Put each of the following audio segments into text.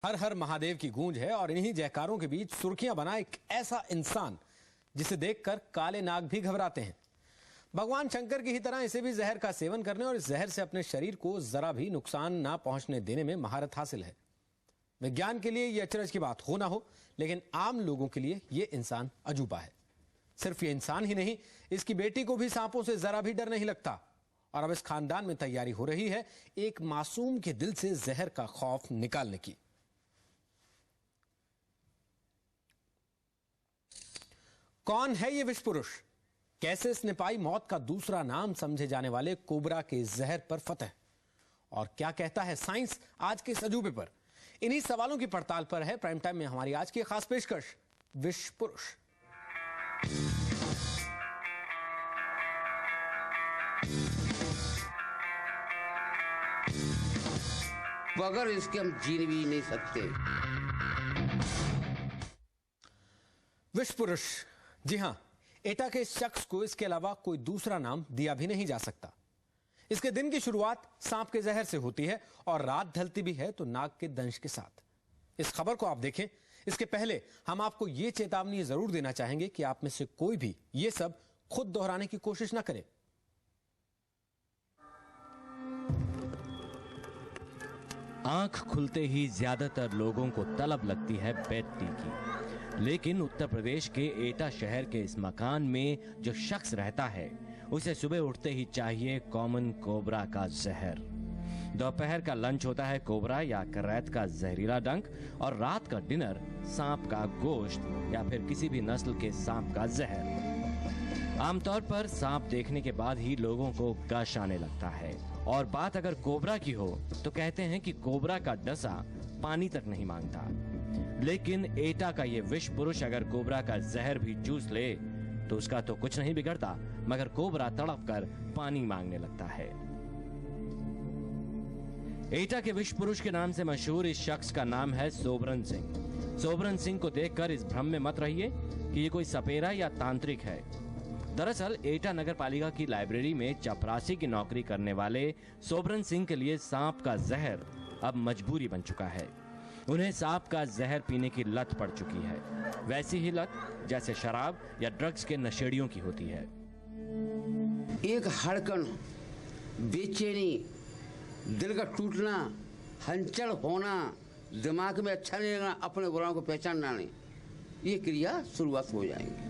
हर हर महादेव की गूंज है और इन्हीं जयकारों के बीच सुर्खियां बना एक ऐसा इंसान जिसे देखकर काले नाग भी घबराते हैं। भगवान शंकर की ही तरह इसे भी जहर का सेवन करने और इस जहर से अपने शरीर को जरा भी नुकसान ना पहुंचने देने में महारत हासिल है। विज्ञान के लिए यह अचरज की बात हो ना हो, लेकिन आम लोगों के लिए यह इंसान अजूबा है। सिर्फ ये इंसान ही नहीं, इसकी बेटी को भी सांपों से जरा भी डर नहीं लगता और अब इस खानदान में तैयारी हो रही है एक मासूम के दिल से जहर का खौफ निकालने की। कौन है ये विष पुरुष? कैसे इसने पाई मौत का दूसरा नाम समझे जाने वाले कोबरा के जहर पर फतह? और क्या कहता है साइंस आज के इस अजूबे पर? इन्हीं सवालों की पड़ताल पर है प्राइम टाइम में हमारी आज की खास पेशकश, विष पुरुष। बगैर इसके हम जी भी नहीं सकते। विष पुरुष, जी हां, एटा के शख्स को इसके अलावा कोई दूसरा नाम दिया भी नहीं जा सकता। इसके दिन की शुरुआत सांप के जहर से होती है और रात ढलती भी है तो नाग के दंश के साथ। इस खबर को आप देखें, इसके पहले हम आपको यह चेतावनी जरूर देना चाहेंगे कि आप में से कोई भी यह सब खुद दोहराने की कोशिश ना करे। आंख खुलते ही ज्यादातर लोगों को तलब लगती है बेड टी की, लेकिन उत्तर प्रदेश के एटा शहर के इस मकान में जो शख्स रहता है उसे सुबह उठते ही चाहिए कॉमन कोबरा का जहर। दोपहर का लंच होता है कोबरा या करैत का जहरीला डंक और रात का डिनर सांप का गोश्त या फिर किसी भी नस्ल के सांप का जहर। आमतौर पर सांप देखने के बाद ही लोगों को गश आने लगता है और बात अगर कोबरा की हो तो कहते हैं कि कोबरा का डसा पानी तक नहीं मांगता। लेकिन एटा का ये विष पुरुष अगर कोबरा का जहर भी चूस ले तो उसका तो कुछ नहीं बिगड़ता, मगर कोबरा तड़प कर पानी मांगने लगता है। एटा के विष पुरुष के नाम से मशहूर इस शख्स का नाम है सोबरन सिंह। सोबरन सिंह को देखकर इस भ्रम में मत रहिए कि ये कोई सपेरा या तांत्रिक है। दरअसल एटा नगर पालिका की लाइब्रेरी में चपरासी की नौकरी करने वाले सोबरन सिंह के लिए सांप का जहर अब मजबूरी बन चुका है। उन्हें सांप का जहर पीने की लत पड़ चुकी है, वैसी ही लत जैसे शराब या ड्रग्स के नशेड़ियों की होती है। एक हड़कन, बेचैनी, दिल का टूटना, हलचल होना, दिमाग में अच्छा नहीं लगना, अपने गुनाहों को पहचानना नहीं, ये क्रिया शुरुआत हो जाएगी।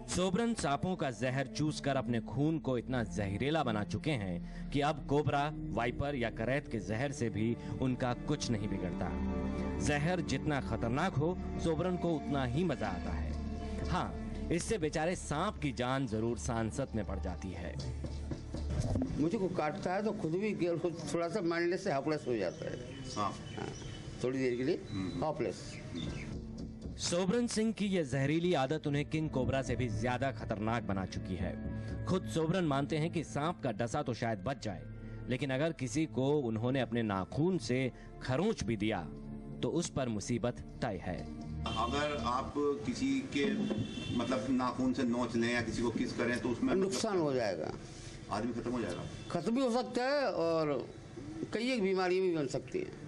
सोबरन सांपों का जहर चूस कर अपने खून को इतना जहरीला बना चुके हैं कि अब कोबरा, वाइपर या करैत के जहर से भी उनका कुछ नहीं बिगड़ता। जहर जितना खतरनाक हो, सोबरन को उतना ही मजा आता है। हाँ, इससे बेचारे सांप की जान जरूर सांसत में पड़ जाती है। मुझे को काटता है तो खुद भी थोड़ा सा माइंडलेस से हेल्पलेस हो जाता है। हाँ, थोड़ी देर के लिए हेल्पलेस। सोबरन सिंह की यह जहरीली आदत उन्हें किंग कोबरा से भी ज्यादा खतरनाक बना चुकी है। खुद सोबरन मानते हैं कि सांप का डसा तो शायद बच जाए, लेकिन अगर किसी को उन्होंने अपने नाखून से खरोंच भी दिया तो उस पर मुसीबत तय है। अगर आप किसी के मतलब नाखून से नोच लें या किसी को किस करें तो उसमें नुकसान हो जाएगा, आदमी खत्म हो जाएगा। खत्म भी हो सकता है और कई एक बीमारी भी बन सकती है।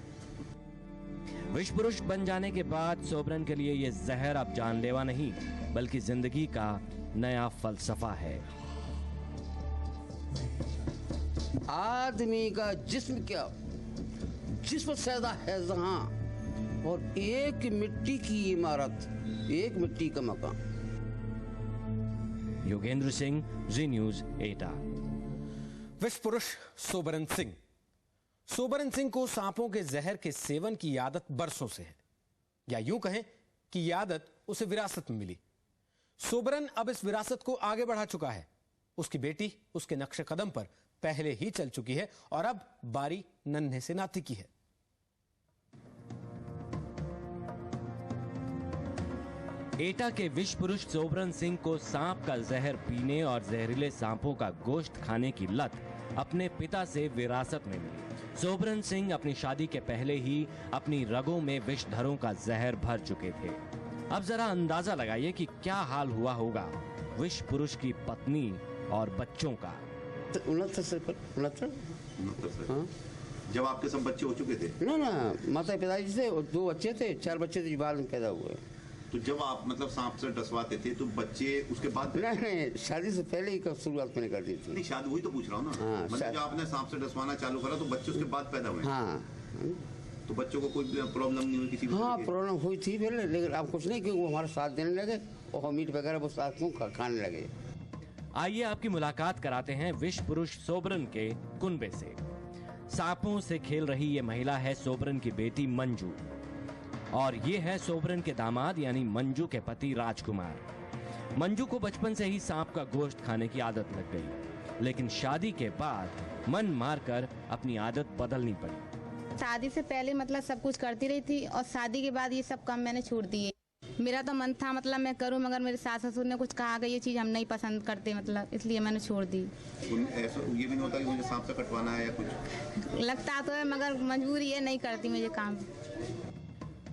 विष पुरुष बन जाने के बाद सोबरन के लिए ये जहर अब जानलेवा नहीं बल्कि जिंदगी का नया फलसफा है। आदमी का जिस्म क्या, जिस्म सैदा है जहां, और एक मिट्टी की इमारत, एक मिट्टी का मकान। योगेंद्र सिंह, जी न्यूज, एटा। विष पुरुष सोबरन सिंह। सोबरन सिंह को सांपों के जहर के सेवन की आदत बरसों से है, या यूं कहें कि यह आदत उसे विरासत में मिली। सोबरन अब इस विरासत को आगे बढ़ा चुका है। उसकी बेटी उसके नक्शे कदम पर पहले ही चल चुकी है और अब बारी नन्हे से नाती की है। एटा के विष पुरुष सोबरन सिंह को सांप का जहर पीने और जहरीले सांपों का गोश्त खाने की लत अपने पिता से विरासत में मिली। सोबरन सिंह अपनी शादी के पहले ही अपनी रगों में विषधरों का जहर भर चुके थे। अब जरा अंदाजा लगाइए कि क्या हाल हुआ होगा विष पुरुष की पत्नी और बच्चों का। 69 से 69। जब आपके सब बच्चे हो चुके थे? ना माता पिताजी से 2 बच्चे थे, 4 बच्चे थे बाद में पैदा हुए। तो जब आप मतलब सांप से डसवाते थे तो बच्चे उसके बाद? नहीं, शादी से पहले ही शुरुआत मैंने कर दी थी। नहीं, शादी हुई तो पूछ रहा हूँ ना। हाँ, मतलब जब आपने सांप से डसवाना चालू करा तो बच्चे उसके बाद पैदा हुए? हाँ। तो बच्चों को कोई प्रॉब्लम नहीं हुई किसी भी? हाँ, प्रॉब्लम हुई थी पहले, लेकिन अब कुछ नहीं, क्योंकि वो हमारा साथ देने लगे और मीट वगैरह वो साथ को खाने लगे। आइए आपकी मुलाकात कराते हैं विश्व पुरुष सोबरन के कुनबे से। सांपों से खेल रही ये महिला है सोबरन की बेटी मंजू, और ये है सोबरन के दामाद यानी मंजू के पति राजकुमार। मंजू को बचपन से ही सांप का गोश्त खाने की आदत लग गई, लेकिन शादी के बाद मन मारकर अपनी आदत बदलनी पड़ी। शादी से पहले मतलब सब कुछ करती रही थी, और शादी के बाद ये सब काम मैंने छोड़ दिए। मेरा तो मन था मतलब मैं करूं, मगर मेरे सास ससुर ने कुछ कहा कि ये चीज़ हम नहीं पसंद करते, मतलब इसलिए मैंने छोड़ दी। ऐसा ये भी नहीं होता कि मुझे सांप से कटवाना है या कुछ? लगता तो है, मगर मजबूरी है, नहीं करती मुझे काम।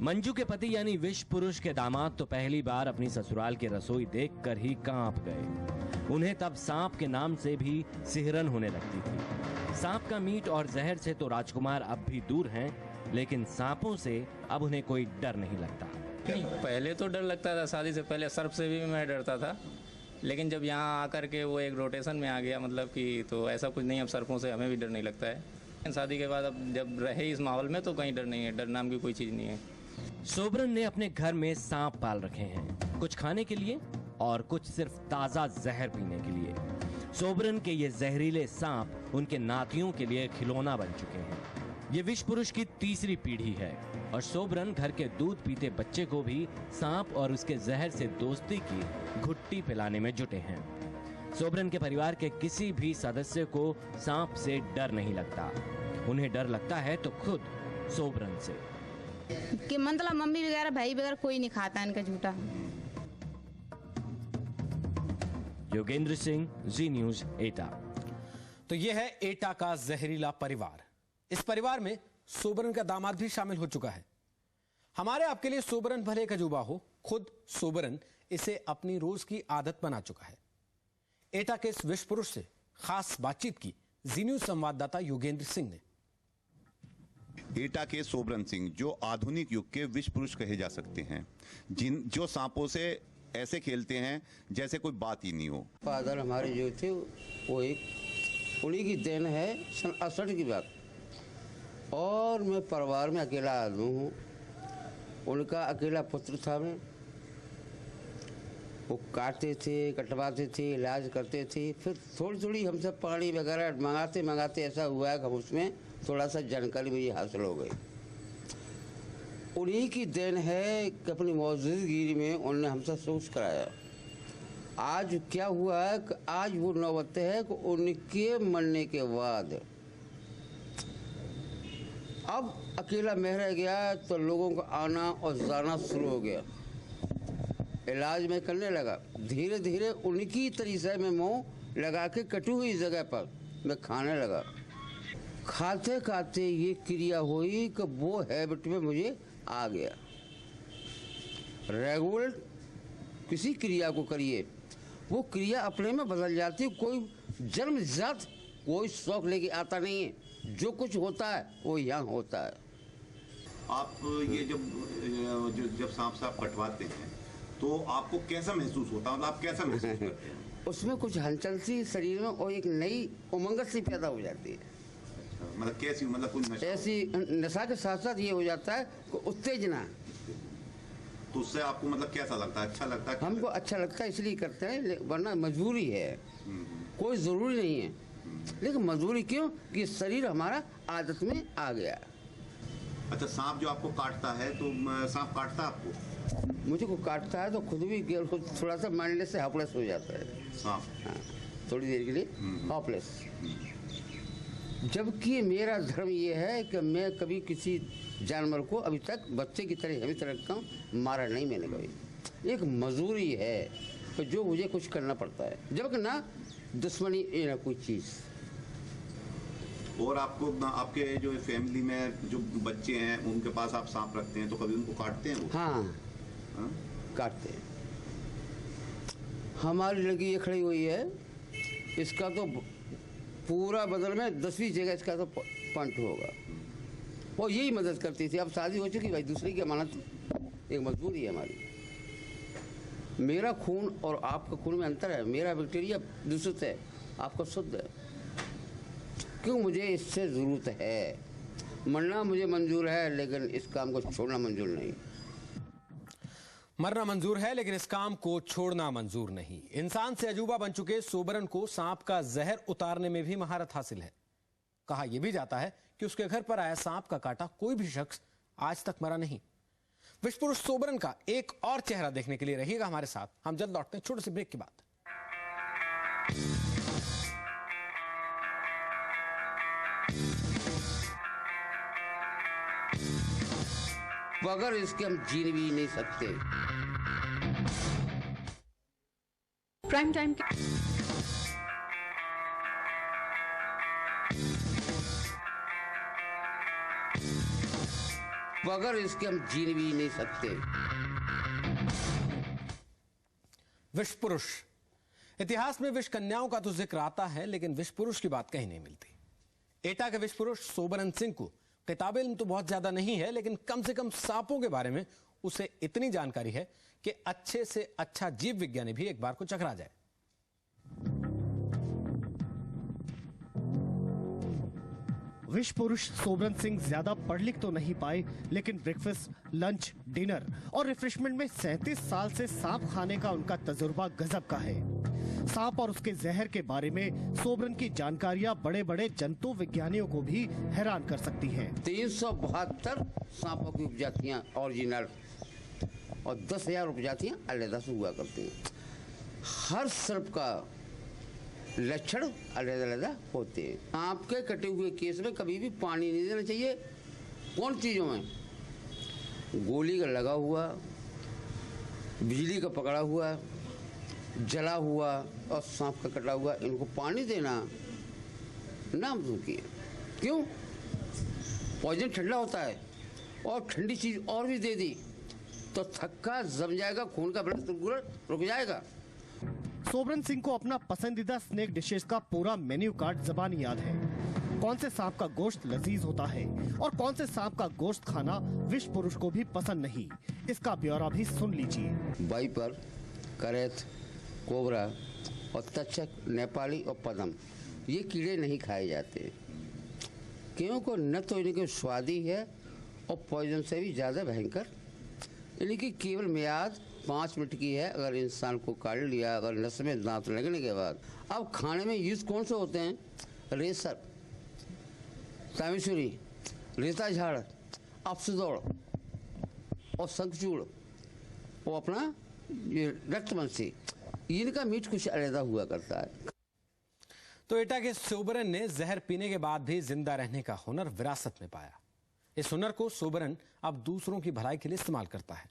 मंजू के पति यानी विश्व पुरुष के दामाद तो पहली बार अपनी ससुराल की रसोई देखकर ही कांप गए। उन्हें तब सांप के नाम से भी सिहरन होने लगती थी। सांप का मीट और जहर से तो राजकुमार अब भी दूर हैं, लेकिन सांपों से अब उन्हें कोई डर नहीं लगता। नहीं, पहले तो डर लगता था, शादी से पहले सर्प से भी मैं डरता था, लेकिन जब यहाँ आकर के वो एक रोटेशन में आ गया मतलब कि, तो ऐसा कुछ नहीं, अब सर्पों से हमें भी डर नहीं लगता है। शादी के बाद अब जब रहे इस माहौल में तो कहीं डर नहीं है, डर नाम की कोई चीज़ नहीं है। सोबरन ने अपने घर में सांप पाल रखे हैं, कुछ खाने के लिए और कुछ सिर्फ ताज़ा जहर पीने के लिए। सोबरन के ये जहरीले सांप उनके नातियों के लिए खिलौना बन चुके हैं। ये विश्व पुरुष की तीसरी पीढ़ी है, और सोबरन घर के दूध पीते बच्चे को भी सांप और उसके जहर से दोस्ती की घुट्टी पिलाने में जुटे हैं। सोबरन के परिवार के किसी भी सदस्य को सांप से डर नहीं लगता। उन्हें डर लगता है तो खुद सोबरन से, कि मतलब मम्मी वगैरह भाई वगैरह कोई नहीं खाता इनका झूठा। योगेंद्र सिंह, जी न्यूज, एटा। तो यह है एटा का जहरीला परिवार। इस परिवार में सोबरन का दामाद भी शामिल हो चुका है। हमारे आपके लिए सोबरन भले एक अजूबा हो, खुद सोबरन इसे अपनी रोज की आदत बना चुका है। एटा के इस विश्व पुरुष से खास बातचीत की जी न्यूज संवाददाता योगेंद्र सिंह ने। एटा के सोबरन सिंह जो आधुनिक युग के विश्व पुरुष कहे जा सकते हैं, जो सांपों से ऐसे खेलते हैं जैसे कोई बात ही नहीं हो। फादर हमारे जो थे वो एक उन्हीं की देन है, सन 68 की बात। और मैं परिवार में अकेला आदमी हूँ, उनका अकेला पुत्र था मैं। वो काटते थे, कटवाते थे, इलाज करते थे, फिर थोड़ी थोड़ी हमसे पानी वगैरह मंगाते ऐसा हुआ है कि हम उसमें थोड़ा सा जानकारी मुझे हासिल हो गई। उन्हीं की देन है कि अपनी मौजूदगी में उन्होंने हमसे सोच कराया। आज क्या हुआ है कि आज वो नौबत है कि उनके मरने के बाद अब अकेला मैं रह गया, तो लोगों का आना और जाना शुरू हो गया। इलाज में करने लगा, धीरे धीरे उनकी तरीके में मुँह लगा के कटी हुई जगह पर मैं खाने लगा। खाते खाते ये क्रिया हुई कि वो हैबिट में मुझे आ गया। रेगुलर किसी क्रिया को करिए, वो क्रिया अपने में बदल जाती है। कोई जन्मजात कोई शौक लेके आता नहीं है, जो कुछ होता है वो यहाँ होता है। आप ये जब सांप से आप कटवाते हैं तो आपको कैसा महसूस होता है, मतलब आप कैसा महसूस करते हैं? उसमें कुछ हलचल सी शरीर में और एक नई उमंग सी पैदा हो जाती है। मतलब कैसी, मतलब कोई नशा? ऐसी नशा के साथ साथ ये हो जाता है कि उत्तेजना। तो उससे आपको मतलब कैसा लगता है? अच्छा लगता है? हमको अच्छा लगता है इसलिए करते हैं, वरना मजबूरी है, कोई ज़रूरी नहीं है। लेकिन मजबूरी क्यों कि शरीर हमारा आदत में आ गया। अच्छा, सांप जो आपको काटता है तो सांप काटता है आपको? मुझे को काटता है तो खुद भी थोड़ा सा माइंडलेस से हेल्पलेस हो जाता है सांप। हाँ, थोड़ी देर के लिए हेल्पलेस। जबकि मेरा धर्म ये है कि मैं कभी किसी जानवर को अभी तक बच्चे की तरह अभी तक रखता हूँ, मारा नहीं मैंने कभी। एक मजबूरी है कि जो मुझे कुछ करना पड़ता है, जबकि ना दुश्मनी ना कोई चीज़। और आपको आपके जो फैमिली में जो बच्चे हैं उनके पास आप सांप रखते हैं तो कभी उनको काटते हैं वो? हाँ, काटते हैं। हमारी लड़की ये खड़ी हुई है, इसका तो पूरा बदन में 10वीं जगह इसका तो पंट होगा। वो यही मदद करती थी। अब शादी हो चुकी भाई, दूसरे की अमानत एक मजबूरी है हमारी। मेरा खून और आपका खून में अंतर है। मेरा बैक्टीरिया दूषित है, आपका शुद्ध है। क्यों? मुझे इससे ज़रूरत है। मरना मुझे मंजूर है, लेकिन इस काम को छोड़ना मंजूर नहीं। मरना मंजूर है, लेकिन इस काम को छोड़ना मंजूर नहीं। इंसान से अजूबा बन चुके सोबरन को सांप का जहर उतारने में भी महारत हासिल है। कहा यह भी जाता है कि उसके घर पर आया सांप का काटा कोई भी शख्स आज तक मरा नहीं। विश्व पुरुष सोबरन का एक और चेहरा देखने के लिए रहिएगा हमारे साथ। हम जल्द लौटते हैं छोटे से ब्रेक के बाद। बगैर इसके हम जी भी नहीं सकते। प्राइम टाइम के बगैर इसके हम जी भी नहीं सकते। विश्व पुरुष। इतिहास में विश्व कन्याओं का तो जिक्र आता है, लेकिन विश्व पुरुष की बात कहीं नहीं मिलती। एटा के विश्व पुरुष सोबरन सिंह को किताबी इल्म तो बहुत ज्यादा नहीं है, लेकिन कम से कम सांपों के बारे में उसे इतनी जानकारी है कि अच्छे से अच्छा जीव विज्ञानी भी एक बार को चकरा जाए। विश्व पुरुष सोबरन सिंह ज्यादा पढ़ लिख तो नहीं पाए, लेकिन ब्रेकफास्ट, लंच, डिनर और रिफ्रेशमेंट में 37 साल से सांप खाने का उनका तजुर्बा गजब का है। सांप और उसके जहर के बारे में सोबरन की जानकारियां बड़े बड़े जंतु विज्ञानियों को भी हैरान कर सकती हैं। 372 सांपों की उपजातियां ओरिजिनल और 10,000 उपजातियां अलग से हुआ करती हैं। हर सर्प का लक्षण अलग अलग होते हैं। सांप के कटे हुए केस में कभी भी पानी नहीं देना चाहिए। कौन चीज़ों में? गोली का लगा हुआ, बिजली का पकड़ा हुआ, जला हुआ और सांप का कटा हुआ, इनको पानी देना नाम किए। क्यों? पॉइजन ठंडा होता है और ठंडी चीज़ और भी दे दी तो थक्का जम जाएगा, खून का ब्लड सर्कुलेशन रुक जाएगा। सोबरन सिंह को अपना पसंदीदा स्नैक डिशेस का पूरा मेन्यू कार्ड जबानी याद है। कौन से सांप का गोश्त लजीज होता है और कौन से सांप का गोश्त खाना विश्व पुरुष को भी पसंद नहीं, इसका ब्यौरा भी सुन लीजिए। वाइपर, करेत, कोबरा और तक्षक, नेपाली और पदम, ये कीड़े नहीं खाए जाते। क्योंकि न तो इनके स्वादी है और पॉइजन से भी ज़्यादा भयंकर। इनकी केवल मियाद 5 मिनट की है। अगर इंसान को काट लिया, अगर नस में दांत लगने के बाद, अब खाने में यूज कौन से होते हैं? रेसर, तामेश्वरी, रेता झाड़, अफसदौड़ और शंखचूड़, वो अपना ये रक्तवंशी, इनका मीट कुछ अलग हुआ करता है। तो एटा के सोबरन ने जहर पीने के बाद भी जिंदा रहने का हुनर विरासत में पाया। इस हुनर को सोबरन अब दूसरों की भलाई के लिए इस्तेमाल करता है।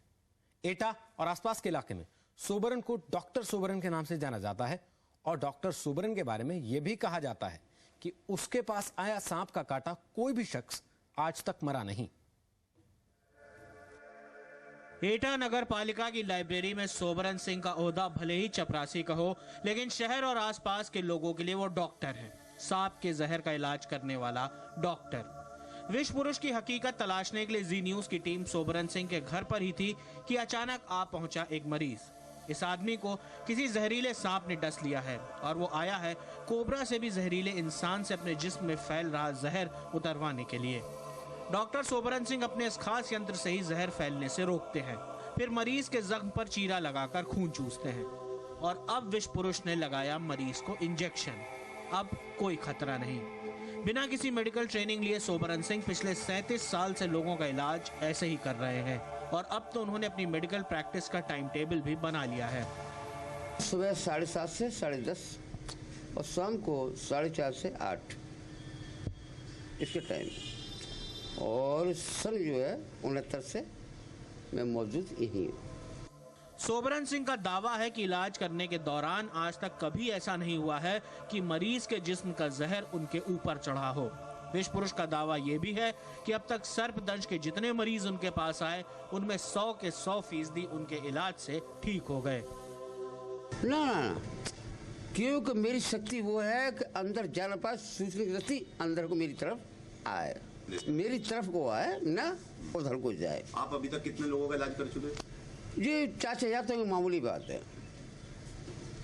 एटा और आसपास के इलाके में सोबरन को डॉक्टर सोबरन के नाम से जाना जाता है और डॉक्टर सोबरन के बारे में यह भी कहा जाता है कि उसके पास आया सांप का काटा कोई भी शख्स आज तक मरा नहीं। एटा नगर पालिका की लाइब्रेरी में सोबरन सिंह का ओहदा भले ही चपरासी का हो, लेकिन शहर और आसपास के लोगों के लिए वो डॉक्टर है। सांप के जहर का इलाज करने वाला डॉक्टर। विश्व पुरुष की हकीकत तलाशने के लिए जी न्यूज की टीम सोबरन सिंह के घर पर ही थी कि अचानक आ पहुंचा एक मरीज। इस आदमी को किसी जहरीले सांप ने डस लिया है और वो आया है कोबरा से भी जहरीले इंसान से अपने जिस्म में फैल रहा जहर उतरवाने के लिए। डॉक्टर सोबरन सिंह अपने इस खास यंत्र से ही जहर फैलने से रोकते हैं, फिर मरीज के जख्म पर चीरा लगाकर खून चूसते हैं। और अब विश्व पुरुष ने लगाया मरीज को इंजेक्शन। अब कोई खतरा नहीं। बिना किसी मेडिकल ट्रेनिंग लिए सोबरन सिंह पिछले 37 साल से लोगों का इलाज ऐसे ही कर रहे हैं और अब तो उन्होंने अपनी मेडिकल प्रैक्टिस का टाइम टेबल भी बना लिया है। सुबह 7:30 से 10:30 और शाम को 4:30 से 8 इसके टाइम। और सन जो है 69 से मैं मौजूद यहीं हूँ। सोबरन सिंह का दावा है कि इलाज करने के दौरान आज तक कभी ऐसा नहीं हुआ है कि मरीज के जिस्म का जहर उनके ऊपर चढ़ा हो। विश्व पुरुष का दावा यह भी है कि अब तक सर्पदंश के जितने मरीज उनके पास आए उनमें 100 के 100% उनके इलाज से ठीक हो गए। ना क्योंकि मेरी शक्ति वो है कि अंदर जाना पास सूचने की शक्ति अंदर को मेरी तरफ आए, मेरी तरफ को आए ना उधर को जाए। आप अभी तक कितने लोगों का इलाज कर चुके? ये 4-6 तो मामूली बात है।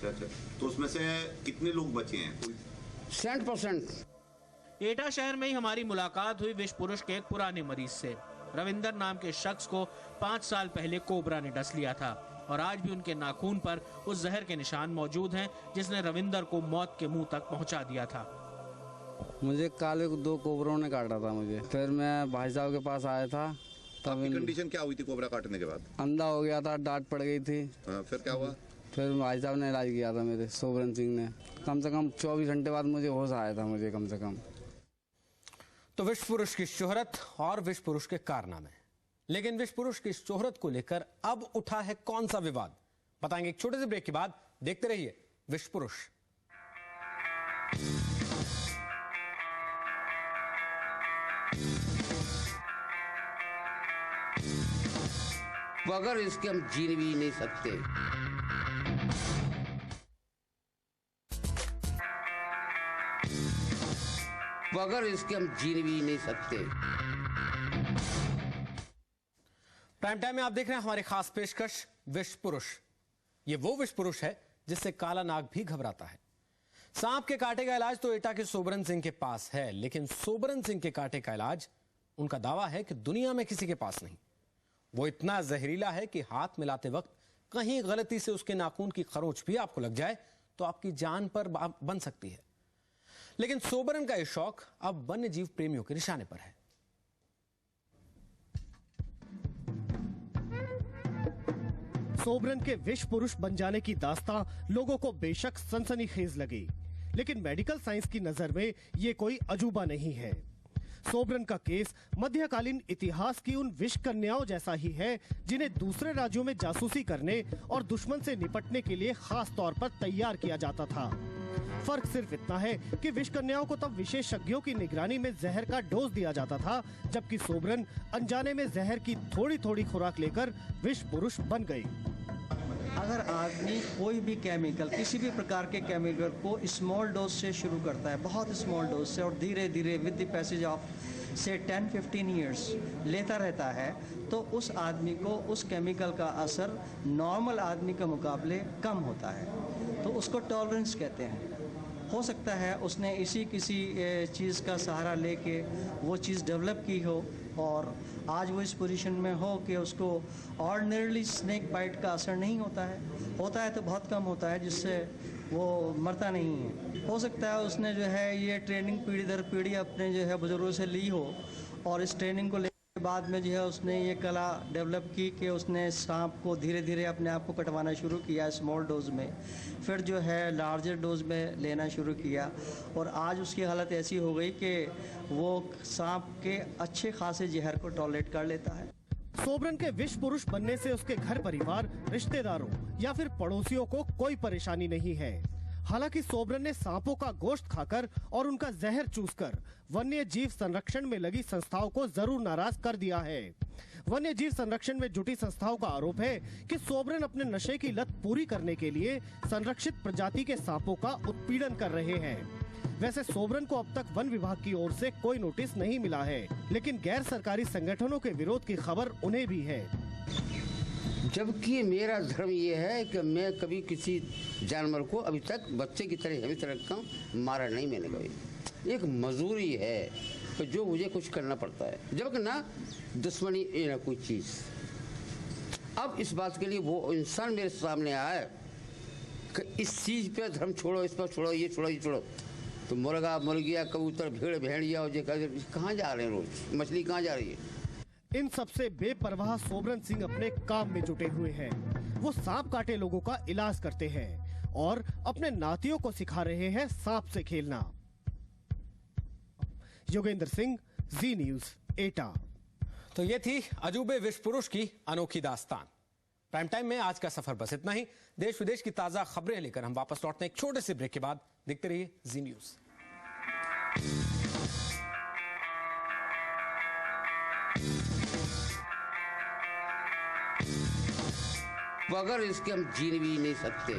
अच्छा, तो उसमें से कितने लोग बचे हैं? 60%। एटा शहर में ही हमारी मुलाकात हुई विष पुरुष के एक पुराने मरीज से। रविंदर नाम के शख्स को 5 साल पहले कोबरा ने डस लिया था और आज भी उनके नाखून पर उस जहर के निशान मौजूद हैं जिसने रविंदर को मौत के मुंह तक पहुंचा दिया था। मुझे काले 2 कोबरों ने काटा था मुझे। फिर मैं भाई साहब के पास आया था। तब कंडीशन क्या हुई थी कोबरा काटने के बाद? अंधा हो गया था, डांट पड़ गई थी। फिर क्या हुआ? फिर भाई साहब ने इलाज किया था मेरे, सोबरन सिंह ने। कम से कम 24 घंटे बाद मुझे होश आया था, मुझे कम से कम। तो विष पुरुष की शोहरत और विष पुरुष के कारनामे, लेकिन विष पुरुष की शोहरत को लेकर अब उठा है कौन सा विवाद, बताएंगे एक छोटे से ब्रेक के बाद। देखते रहिए विष पुरुष। बगैर इसके हम जी भी नहीं सकते। बगैर इसके हम जी भी नहीं सकते। प्राइम टाइम में आप देख रहे हैं हमारी खास पेशकश विष पुरुष। ये वो विष पुरुष है जिससे काला नाग भी घबराता है। सांप के कांटे का इलाज तो एटा के सोबरन सिंह के पास है, लेकिन सोबरन सिंह के कांटे का इलाज उनका दावा है कि दुनिया में किसी के पास नहीं। वो इतना जहरीला है कि हाथ मिलाते वक्त कहीं गलती से उसके नाखून की खरोंच भी आपको लग जाए तो आपकी जान पर बन सकती है। लेकिन सोबरन का यह शौक अब वन्य जीव प्रेमियों के निशाने पर है। सोबरन के विष पुरुष बन जाने की दास्तां लोगों को बेशक सनसनीखेज लगी, लेकिन मेडिकल साइंस की नजर में ये कोई अजूबा नहीं है। सोबरन का केस मध्यकालीन इतिहास की उन विष कन्याओं जैसा ही है जिन्हें दूसरे राज्यों में जासूसी करने और दुश्मन से निपटने के लिए खास तौर पर तैयार किया जाता था। फर्क सिर्फ इतना है कि विष कन्याओं को तब विशेषज्ञों की निगरानी में जहर का डोज दिया जाता था, जबकि सोबरन अनजाने में जहर की थोड़ी थोड़ी खुराक लेकर विष पुरुष बन गई। अगर आदमी कोई भी केमिकल, किसी भी प्रकार के केमिकल को स्मॉल डोज से शुरू करता है, बहुत स्मॉल डोज से, और धीरे धीरे विद द पैसेज ऑफ से 10-15 ईयर्स लेता रहता है, तो उस आदमी को उस केमिकल का असर नॉर्मल आदमी के मुकाबले कम होता है, तो उसको टॉलरेंस कहते हैं। हो सकता है उसने किसी चीज़ का सहारा लेके वो चीज़ डेवलप की हो और आज वो इस पोजीशन में हो कि उसको ऑर्डिनरीली स्नेक बाइट का असर नहीं होता है तो बहुत कम होता है, जिससे वो मरता नहीं है। हो सकता है उसने जो है ये ट्रेनिंग पीढ़ी दर पीढ़ी अपने जो है बुजुर्गों से ली हो और इस ट्रेनिंग को बाद में जो है उसने ये कला डेवलप की कि उसने सांप को धीरे धीरे अपने आप को कटवाना शुरू किया स्मॉल डोज में, फिर जो है लार्जर डोज में लेना शुरू किया और आज उसकी हालत ऐसी हो गई कि वो सांप के अच्छे खासे जहर को टॉलरेट कर लेता है। सोबरन के विष पुरुष बनने से उसके घर परिवार, रिश्तेदारों या फिर पड़ोसियों को कोई परेशानी नहीं है। हालांकि सोबरन ने सांपों का गोश्त खाकर और उनका जहर चूसकर वन्य जीव संरक्षण में लगी संस्थाओं को जरूर नाराज कर दिया है। वन्य जीव संरक्षण में जुटी संस्थाओं का आरोप है कि सोबरन अपने नशे की लत पूरी करने के लिए संरक्षित प्रजाति के सांपों का उत्पीड़न कर रहे हैं। वैसे सोबरन को अब तक वन विभाग की ओर से कोई नोटिस नहीं मिला है, लेकिन गैर सरकारी संगठनों के विरोध की खबर उन्हें भी है। जबकि मेरा धर्म ये है कि मैं कभी किसी जानवर को अभी तक बच्चे की तरह अभी तरह का मारा नहीं मैंने कभी। एक मजदूरी है कि जो मुझे कुछ करना पड़ता है, जबकि ना दुश्मनी ना कोई चीज़। अब इस बात के लिए वो इंसान मेरे सामने आए कि इस चीज़ पे धर्म छोड़ो, इस पर छोड़ो, ये छोड़ो, ये छोड़ो, तो मुर्गा, मुर्गिया, कबूतर, भेड़, भेड़िया और कहाँ जा रहे हैं रोज, मछली कहाँ जा रही है। इन सबसे बेपरवाह सोबरन सिंह अपने काम में जुटे हुए हैं। वो सांप काटे लोगों का इलाज करते हैं और अपने नातियों को सिखा रहे हैं सांप से खेलना। योगेंद्र सिंह, जी न्यूज, एटा। तो ये थी अजूबे विष पुरुष की अनोखी दास्तान। प्राइम टाइम में आज का सफर बस इतना ही। देश विदेश की ताजा खबरें लेकर हम वापस लौटते हैं एक छोटे से ब्रेक के बाद। देखते रहिए जी न्यूज। बगैर इसके हम जी भी नहीं सकते।